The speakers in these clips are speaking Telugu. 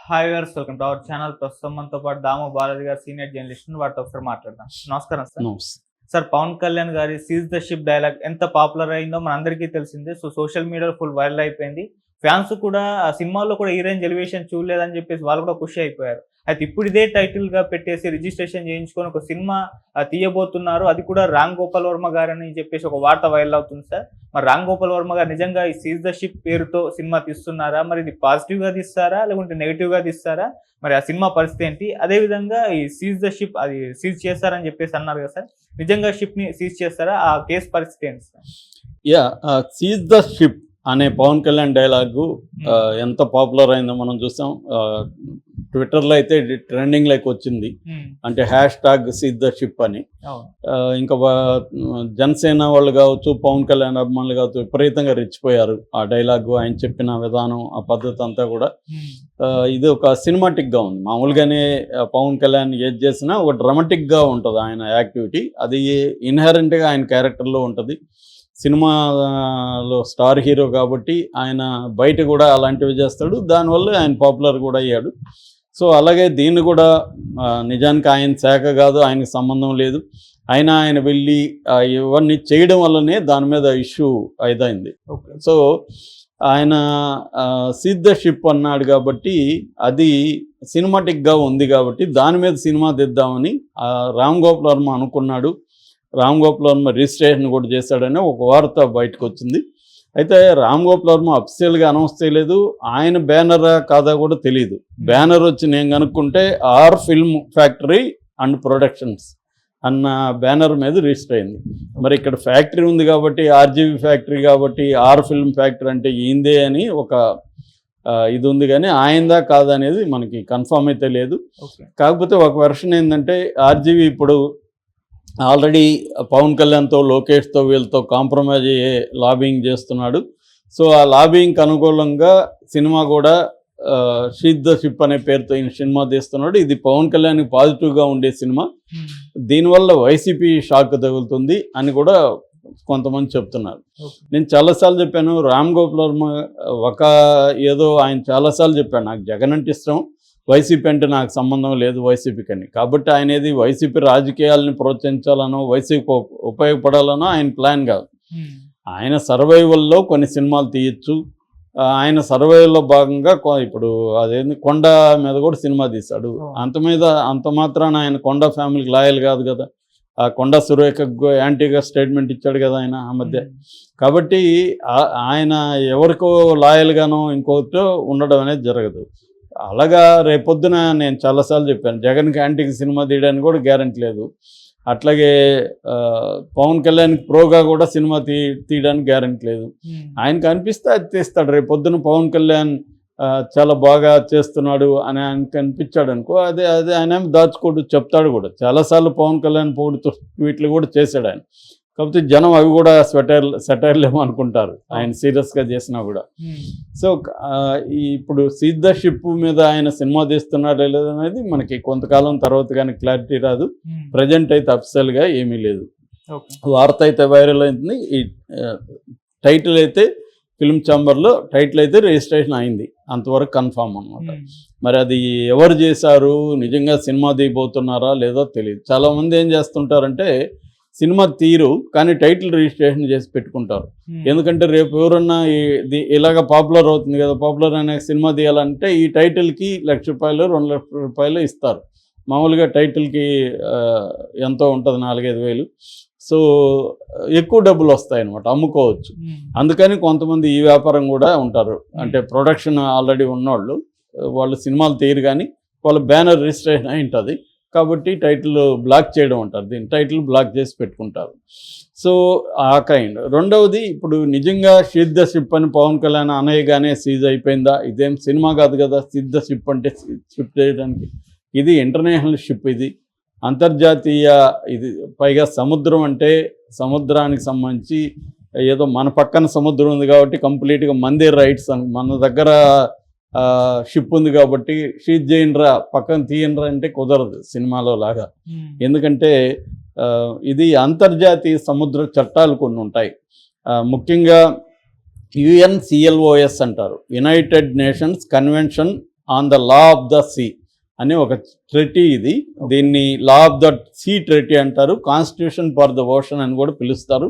Hi viewers, welcome to our channel. ప్రస్తుతం మనతో పాటు దాము బాలాజీ గారు, సీనియర్ జర్నలిస్ట్, వాటితో ఒకసారి మాట్లాడదాం. నమస్కారం సార్. సార్, పవన్ కళ్యాణ్ గారి సీజ్ ద షిప్ డైలాగ్ ఎంత పాపులర్ అయిందో మనందరికీ తెలిసిందే. సోషల్ మీడియాలో ఫుల్ వైరల్ అయిపోయింది. ఫ్యాన్స్ కూడా ఆ సినిమాలో కూడా ఈ రేంజ్ ఎలివేషన్ చూడలేదని చెప్పేసి వాళ్ళు కూడా ఖుషి అయిపోయారు. అయితే ఇప్పుడు ఇదే టైటిల్ గా పెట్టేసి రిజిస్ట్రేషన్ చేయించుకొని ఒక సినిమా తీయబోతున్నారు. అది కూడా రామ్ గోపాల్ వర్మ గారని చెప్పేసి ఒక వార్త వైరల్ అవుతుంది సార్. మరి రామ్ గోపాల్ వర్మ గారు నిజంగా ఈ సీజ్ ద షిప్ పేరుతో సినిమా తీస్తున్నారా? మరి ఇది పాజిటివ్ గా తీస్తారా లేకుంటే నెగిటివ్ గా తీస్తారా? మరి ఆ సినిమా పరిస్థితి ఏంటి? అదే విధంగా ఈ సీజ్ ద షిప్ అది సీజ్ చేస్తారని చెప్పేసి అన్నారు కదా సార్, నిజంగా షిప్ ని సీజ్ చేస్తారా? ఆ కేసు పరిస్థితి ఏంటి సార్? సీజ్ ద షిప్ అనే పవన్ కళ్యాణ్ డైలాగు ఎంత పాపులర్ అయిందో మనం చూసాం. ట్విట్టర్లో అయితే ట్రెండింగ్ లైక్ వచ్చింది. అంటే #సీజ్ ద షిప్ అని. ఇంకా జనసేన వాళ్ళు కావచ్చు, పవన్ కళ్యాణ్ అభిమానులు కావచ్చు, విపరీతంగా రెచ్చిపోయారు ఆ డైలాగు. ఆయన చెప్పిన విధానం, ఆ పద్ధతి అంతా కూడా ఇది ఒక సినిమాటిక్గా ఉంది. మామూలుగానే పవన్ కళ్యాణ్ ఏది చేసినా ఒక డ్రామాటిక్గా ఉంటుంది ఆయన యాక్టివిటీ. అది ఇన్హెరెంట్గా ఆయన క్యారెక్టర్లో ఉంటుంది. సినిమాలో స్టార్ హీరో కాబట్టి ఆయన బయట కూడా అలాంటివి చేస్తాడు. దానివల్ల ఆయన పాపులర్ కూడా అయ్యాడు. సో అలాగే దీన్ని కూడా నిజానికి ఆయన శాఖ కాదు, ఆయనకు సంబంధం లేదు. ఆయన వెళ్ళి ఇవన్నీ చేయడం వల్లనే దాని మీద ఇష్యూ అయింది. సో ఆయన సీజ్ ద షిప్ అన్నాడు కాబట్టి అది సినిమాటిక్గా ఉంది కాబట్టి దాని మీద సినిమా తెద్దామని రామ్ గోపాల్ వర్మ అనుకున్నాడు. రామ్ గోపాల్ వర్మ రిజిస్ట్రేషన్ కూడా చేశాడని ఒక వార్త బయటకు వచ్చింది. అయితే రామ్ గోపాల్ వర్మ అఫీషియల్గా అనౌన్స్ చేయలేదు. ఆయన బ్యానరా కాదా కూడా తెలియదు. బ్యానర్ వచ్చి నేను కనుక్కుంటే R film factory and productions అన్న బ్యానర్ మీద రిజిస్టర్ అయింది. మరి ఇక్కడ ఫ్యాక్టరీ ఉంది కాబట్టి, ఆర్జీవి ఫ్యాక్టరీ కాబట్టి ఆర్ ఫిల్మ్ ఫ్యాక్టరీ అంటే ఈందే అని ఒక ఇది ఉంది. కానీ ఆయనదా కాదనేది మనకి కన్ఫర్మ్ అయితే లేదు. కాకపోతే ఒక వెర్షన్ ఏంటంటే ఆర్జీవి ఇప్పుడు ఆల్రెడీ పవన్ కళ్యాణ్తో, లోకేష్తో, వీళ్ళతో కాంప్రమైజ్ అయ్యే లాబింగ్ చేస్తున్నాడు. సో ఆ లాబింగ్కి అనుకూలంగా సినిమా కూడా సీజ్ ద షిప్ అనే పేరుతో ఈయన సినిమా తీస్తున్నాడు. ఇది పవన్ కళ్యాణ్కి పాజిటివ్గా ఉండే సినిమా. దీనివల్ల వైసీపీ షాక్ తగులుతుంది అని కూడా కొంతమంది చెప్తున్నారు. నేను చాలాసార్లు చెప్పాను, రామ్ గోపాల్ వర్మ ఆయన చాలాసార్లు చెప్పాను, నాకు జగన్ అంటే ఇష్టం, వైసీపీ అంటే నాకు సంబంధం లేదు వైసీపీకి అని. కాబట్టి ఆయనది వైసీపీ రాజకీయాలని ప్రోత్సహించాలనో, వైసీపీ ఉపయోగపడాలనో ఆయన ప్లాన్ కాదు. ఆయన సర్వైవల్లో కొన్ని సినిమాలు తీయచ్చు. ఆయన సర్వైవల్లో భాగంగా ఇప్పుడు అదేంది కొండ మీద కూడా సినిమా తీశాడు. అంత మాత్రాన ఆయన కొండ ఫ్యామిలీకి లాయల్ కాదు కదా. ఆ కొండ సురేఖకు యాంటీగా స్టేట్మెంట్ ఇచ్చాడు కదా ఆయన ఆ మధ్య. కాబట్టి ఆయన ఎవరికో లాయల్గానో ఇంకొకటో ఉండడం అనేది జరగదు. అలాగా రేపొద్దున నేను చాలాసార్లు చెప్పాను, జగన్కి యాంటీకి సినిమా తీయడానికి కూడా గ్యారెంటీ లేదు. అట్లాగే పవన్ కళ్యాణ్కి ప్రోగా కూడా సినిమా తీయడానికి గ్యారెంటీ లేదు. ఆయనకు అనిపిస్తే అది తీస్తాడు. రేపొద్దున పవన్ కళ్యాణ్ చాలా బాగా చేస్తున్నాడు అని ఆయనకు అనిపించాడు అనుకో, అదే ఆయన దాచుకోడు, చెప్తాడు కూడా. చాలాసార్లు పవన్ కళ్యాణ్ పొగుడుతూ ట్వీట్లు కూడా చేశాడు ఆయన. కాకపోతే జనం అవి కూడా సెటైర్లేమో అనుకుంటారు ఆయన సీరియస్గా చేసినా కూడా. సో ఇప్పుడు సీజ్ ద షిప్ మీద ఆయన సినిమా తీస్తున్నాడా లేదనేది మనకి కొంతకాలం తర్వాత కానీ క్లారిటీ రాదు. ప్రజెంట్ అయితే అఫీషియల్గా ఏమీ లేదు. వార్త అయితే వైరల్ అయింది. ఈ టైటిల్ అయితే ఫిల్మ్ ఛాంబర్లో టైటిల్ అయితే రిజిస్ట్రేషన్ అయింది, అంతవరకు కన్ఫామ్ అనమాట. మరి అది ఎవరు చేశారు, నిజంగా సినిమా తీయబోతున్నారా లేదో తెలియదు. చాలామంది ఏం చేస్తుంటారంటే సినిమా తీరు కానీ టైటిల్ రిజిస్ట్రేషన్ చేసి పెట్టుకుంటారు. ఎందుకంటే రేపు ఎవరన్నా ఇలాగ పాపులర్ అవుతుంది కదా, పాపులర్ అనే సినిమా తీయాలంటే ఈ టైటిల్కి ₹1,00,000 ₹2,00,000 ఇస్తారు. మామూలుగా టైటిల్కి ఎంతో ఉంటుంది, 4-5 వేలు. సో ఎక్కువ డబ్బులు వస్తాయి అన్నమాట, అమ్ముకోవచ్చు. అందుకని కొంతమంది ఈ వ్యాపారం కూడా ఉంటారు. అంటే ప్రొడక్షన్ ఆల్రెడీ ఉన్నవాళ్ళు, వాళ్ళు సినిమాలు తీయరు కానీ వాళ్ళ బ్యానర్ రిజిస్ట్రేషన్ అయి ఉంటుంది కాబట్టి టైటిల్ బ్లాక్ చేయడం అంటారు, దీన్ని టైటిల్ బ్లాక్ చేసి పెట్టుకుంటారు. సో ఆ కైండ్. రెండవది, ఇప్పుడు నిజంగా సీజ్ ద షిప్ అని పవన్ కళ్యాణ్ అనేయగానే సీజ్ అయిపోయిందా? ఇదేం సినిమా కాదు కదా సీజ్ ద షిప్ అంటే. షిప్ చేయడానికి ఇది ఇంటర్నేషనల్ షిప్, ఇది అంతర్జాతీయ. ఇది పైగా సముద్రం అంటే సముద్రానికి సంబంధించి ఏదో మన పక్కన సముద్రం ఉంది కాబట్టి కంప్లీట్గా మందే రైట్స్ అని. మన దగ్గర షిప్ ఉంది కాబట్టి షీజ్ చేయండిరా, పక్కన తీయండిరా అంటే కుదరదు సినిమాలో లాగా. ఎందుకంటే ఇది అంతర్జాతీయ సముద్ర చట్టాలు కొన్ని ఉంటాయి. ముఖ్యంగా UNCLOS అంటారు, United Nations convention on the law of the sea అనే ఒక ట్రెటీ ఇది. దీన్ని law of the sea treaty అంటారు, కాన్స్టిట్యూషన్ ఫర్ ద ఓషన్ అని కూడా పిలుస్తారు.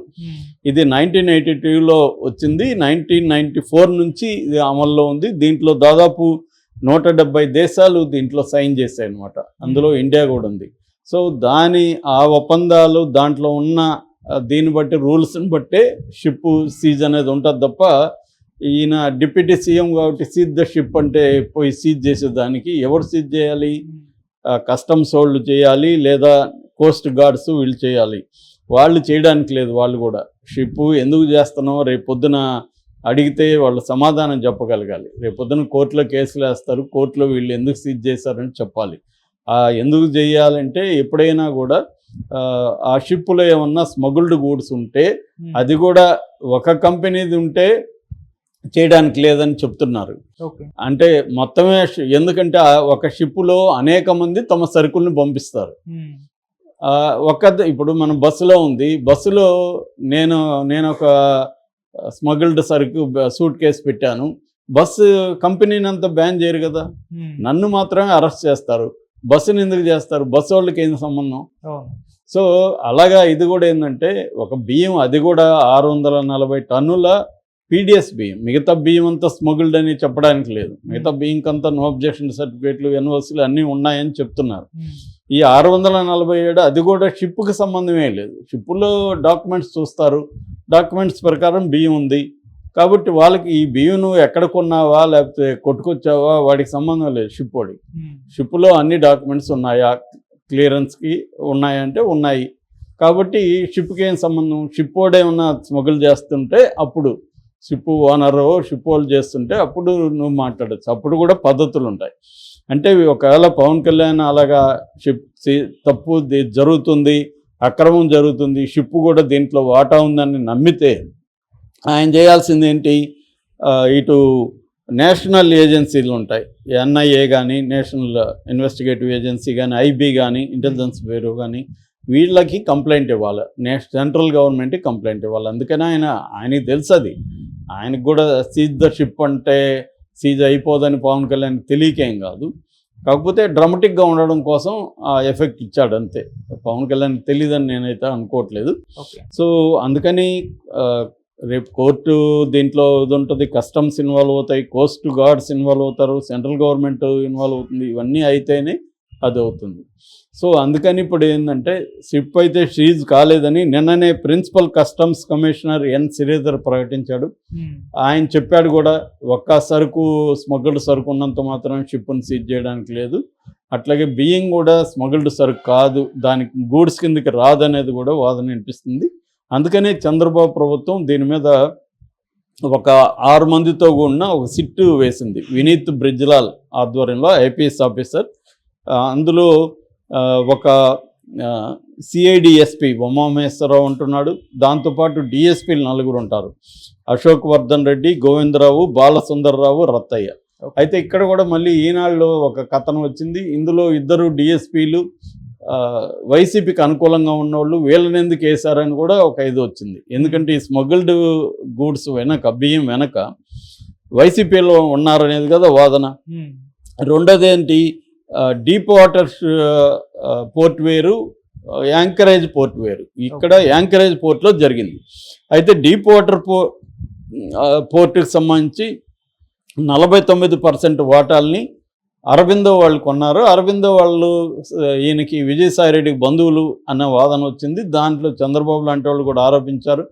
ఇది 1982లో వచ్చింది. 1994 నుంచి ఇది అమల్లో ఉంది. దీంట్లో దాదాపు 170 దేశాలు దీంట్లో సైన్ చేశాయి అనమాట. అందులో ఇండియా కూడా ఉంది. సో ఆ ఒప్పందాలు దాంట్లో ఉన్న దీన్ని బట్టి రూల్స్ని బట్టే షిప్ సీజ్ అనేది ఉంటుంది తప్ప ఈయన డిప్యూటీ సీఎం కాబట్టి సీజ్ ద షిప్ అంటే పోయి సీజ్ చేసేదానికి ఎవరు సీజ్ చేయాలి? కస్టమ్స్ వాళ్ళు చేయాలి, లేదా కోస్ట్ గార్డ్స్ వీళ్ళు చేయాలి. వాళ్ళు చేయడానికి లేదు. వాళ్ళు కూడా షిప్ ఎందుకు చేస్తున్నావు రేపు పొద్దున అడిగితే వాళ్ళు సమాధానం చెప్పగలగాలి. రేపు పొద్దున కోర్టులో కేసులు వేస్తారు, కోర్టులో వీళ్ళు ఎందుకు సీజ్ చేశారని చెప్పాలి. ఎందుకు చేయాలంటే ఎప్పుడైనా కూడా ఆ షిప్లో ఏమన్నా స్మగుల్డ్ గూడ్స్ ఉంటే అది కూడా ఒక కంపెనీది ఉంటే చేయడానికి లేదని చెప్తున్నారు. అంటే మొత్తమే ఎందుకంటే ఒక షిప్లో అనేక మంది తమ సరుకుల్ని పంపిస్తారు. ఇప్పుడు మనం బస్సులో ఉంది, బస్సులో నేను ఒక స్మగుల్డ్ సరుకు సూట్ కేసు పెట్టాను. బస్సు కంపెనీని అంతా బ్యాన్ చేయరు కదా, నన్ను మాత్రమే అరెస్ట్ చేస్తారు. బస్సుని ఎందుకు చేస్తారు? బస్సు వాళ్ళకి ఏం సంబంధం? సో అలాగా ఇది కూడా ఏంటంటే ఒక బియ్యం, అది కూడా 640 టన్నుల పీడిఎస్ బియ్యం. మిగతా బియ్యం అంతా స్మగుల్డ్ అని చెప్పడానికి లేదు. మిగతా బియ్యంకంతా నో అబ్జెక్షన్ సర్టిఫికేట్లు, ఎన్ఓసీలు అన్నీ ఉన్నాయని చెప్తున్నారు. ఈ 647 అది కూడా షిప్కి సంబంధమే లేదు. షిప్పులో డాక్యుమెంట్స్ చూస్తారు, డాక్యుమెంట్స్ ప్రకారం బియ్యం ఉంది కాబట్టి వాళ్ళకి ఈ బియ్యం నువ్వు ఎక్కడ కొన్నావా లేకపోతే కొట్టుకొచ్చావా వాడికి సంబంధం లేదు. షిప్పులో అన్ని డాక్యుమెంట్స్ ఉన్నాయా, క్లియరెన్స్కి ఉన్నాయంటే ఉన్నాయి. కాబట్టి షిప్కి ఏం సంబంధం? షిప్ వాడు ఏమన్నా స్మగుల్ చేస్తుంటే అప్పుడు షిప్ ఓనరు షిప్ వాళ్ళు చేస్తుంటే అప్పుడు నువ్వు మాట్లాడచ్చు. అప్పుడు కూడా పద్ధతులు ఉంటాయి. అంటే ఒకవేళ పవన్ కళ్యాణ్ అలాగా షిప్ తప్పు జరుగుతుంది, అక్రమం జరుగుతుంది, షిప్ కూడా దీంట్లో వాటా ఉందని నమ్మితే ఆయన చేయాల్సింది ఏంటి? ఇటు నేషనల్ ఏజెన్సీలు ఉంటాయి, ఎన్ఐఏ కానీ, నేషనల్ ఇన్వెస్టిగేటివ్ ఏజెన్సీ కానీ, ఐబీ కానీ, ఇంటెలిజెన్స్ బ్యూరో కానీ, వీళ్ళకి కంప్లైంట్ ఇవ్వాలి. సెంట్రల్ గవర్నమెంట్కి కంప్లైంట్ ఇవ్వాలి. అందుకని ఆయనకి తెలుసు. అది ఆయనకు కూడా సీజ్ ద షిప్ అంటే సీజ్ అయిపోదని పవన్ కళ్యాణ్ తెలియకేం కాదు. కాకపోతే డ్రామాటిక్గా ఉండడం కోసం ఆ ఎఫెక్ట్ ఇచ్చాడు అంతే. పవన్ కళ్యాణ్ తెలియదని నేనైతే అనుకోవట్లేదు. సో అందుకని రేపు కోర్టు దీంట్లో ఇది ఉంటుంది, కస్టమ్స్ ఇన్వాల్వ్ అవుతాయి, కోస్ట్ గార్డ్స్ ఇన్వాల్వ్ అవుతారు, సెంట్రల్ గవర్నమెంట్ ఇన్వాల్వ్ అవుతుంది. ఇవన్నీ అయితేనే అది అవుతుంది. సో అందుకని ఇప్పుడు ఏంటంటే షిప్ అయితే సీజ్ కాలేదని నిన్ననే principal customs commissioner N Sridhar ప్రకటించాడు. ఆయన చెప్పాడు కూడా, ఒక్క సరుకు స్మగుల్డ్ సరుకు ఉన్నంత మాత్రం షిప్ని సీజ్ చేయడానికి లేదు. అట్లాగే బియ్యం కూడా స్మగుల్డ్ సరుకు కాదు, దానికి గూడ్స్ కిందకి రాదనేది కూడా వాదన వినిపిస్తుంది. అందుకనే చంద్రబాబు ప్రభుత్వం దీని మీద ఒక 6 మందితో కూడిన ఒక సిట్టు వేసింది. వినీత్ బ్రిజ్లాల్ ఆధ్వర్యంలో ఐపీఎస్ ఆఫీసర్. అందులో ఒక సిఐడి ఎస్పీ ఉమామహేశ్వరరావు ఉంటున్నాడు. దాంతోపాటు డిఎస్పీలు 4 ఉంటారు, అశోక్ వర్ధన్ రెడ్డి, గోవిందరావు, బాలసుందర్రావు, రత్తయ్య. అయితే ఇక్కడ కూడా మళ్ళీ ఈనాడులో ఒక కథనం వచ్చింది. ఇందులో 2 డిఎస్పీలు వైసీపీకి అనుకూలంగా ఉన్నవాళ్ళు, వీళ్ళని ఎందుకు వేశారని కూడా ఒక ఇది వచ్చింది. ఎందుకంటే ఈ స్మగుల్డ్ గూడ్స్ వెనక, బియ్యం వెనక వైసీపీలో ఉన్నారనేది కదా వాదన. రెండోది ఏంటి, డీప్ వాటర్ పోర్ట్ వేరు, యాంకరేజ్ పోర్ట్ వేరు. ఇక్కడ యాంకరేజ్ పోర్ట్లో జరిగింది. అయితే డీప్ వాటర్ పోర్ట్కి సంబంధించి 49% వాటాల్ని అరబిందో వాళ్ళు కొన్నారు. అరబిందో వాళ్ళు ఈయనకి విజయసాయిరెడ్డికి బంధువులు అన్న వాదన వచ్చింది. దాంట్లో చంద్రబాబు లాంటి వాళ్ళు కూడా ఆరోపించారు,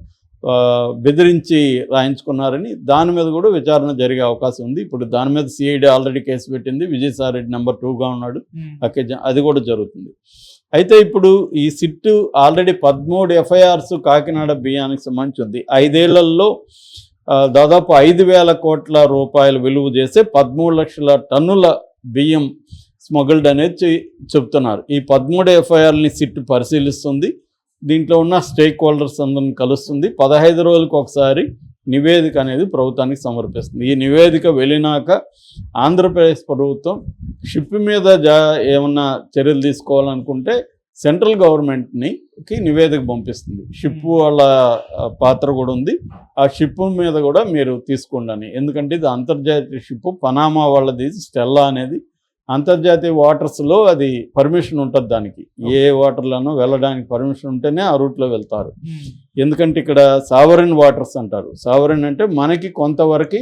బెదిరించి రాయించుకున్నారని. దాని మీద కూడా విచారణ జరిగే అవకాశం ఉంది. ఇప్పుడు దాని మీద సిఐడి ఆల్రెడీ కేసు పెట్టింది. విజయసాయిరెడ్డి నెంబర్ 2గా ఉన్నాడు. అది కూడా జరుగుతుంది. అయితే ఇప్పుడు ఈ సిట్టు ఆల్రెడీ 13 ఎఫ్ఐఆర్స్ కాకినాడ బియ్యానికి సంబంధించి ఉంది. 5 ఏళ్లలో దాదాపు 5,000 కోట్ల రూపాయలు విలువ చేసే 13 లక్షల టన్నుల బియ్యం స్మగుల్డ్ అనేది చెప్తున్నారు. ఈ 13 ఎఫ్ఐఆర్ని సిట్ పరిశీలిస్తుంది. దీంట్లో ఉన్న స్టేక్ హోల్డర్స్ అందరిని కలుస్తుంది. 15 రోజులకు ఒకసారి నివేదిక అనేది ప్రభుత్వానికి సమర్పిస్తుంది. ఈ నివేదిక వెళ్ళినాక ఆంధ్రప్రదేశ్ ప్రభుత్వం షిప్ మీద ఏమన్నా చర్యలు తీసుకోవాలనుకుంటే సెంట్రల్ గవర్నమెంట్కి నివేదిక పంపిస్తుంది. షిప్ వాళ్ళ పాత్ర కూడా ఉంది. ఆ షిప్ మీద కూడా మీరు తీసుకోండి అని. ఎందుకంటే ఇది అంతర్జాతీయ షిప్, పనామా వాళ్ళది స్టెల్లా అనేది అంతర్జాతీయ వాటర్స్లో అది పర్మిషన్ ఉంటుంది. దానికి ఏ వాటర్లోనూ వెళ్ళడానికి పర్మిషన్ ఉంటేనే ఆ రూట్లో వెళ్తారు. ఎందుకంటే ఇక్కడ సావరిన్ వాటర్స్ అంటారు. సావరిన్ అంటే మనకి కొంతవరకు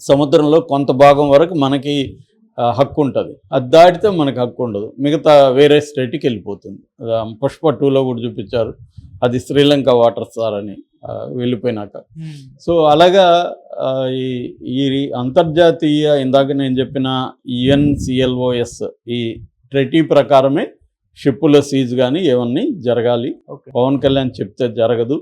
సముద్రంలో కొంత భాగం వరకు మనకి హక్కు ఉంటుంది. అది దాటితే మనకి హక్కు ఉండదు. మిగతా వేరే స్టేట్కి వెళ్ళిపోతుంది. పుష్ప 2లో కూడా చూపించారు, అది శ్రీలంక వాటర్ సార్ అని వెళ్ళిపోయినాక. సో అలాగా ఈ అంతర్జాతీయ ఇందాక నేను చెప్పిన UNCLOS ఈ ట్రెటీ ప్రకారమే షిప్పుల సీజ్ కానీ ఏమన్నీ జరగాలి. పవన్ కళ్యాణ్ చెప్తే జరగదు.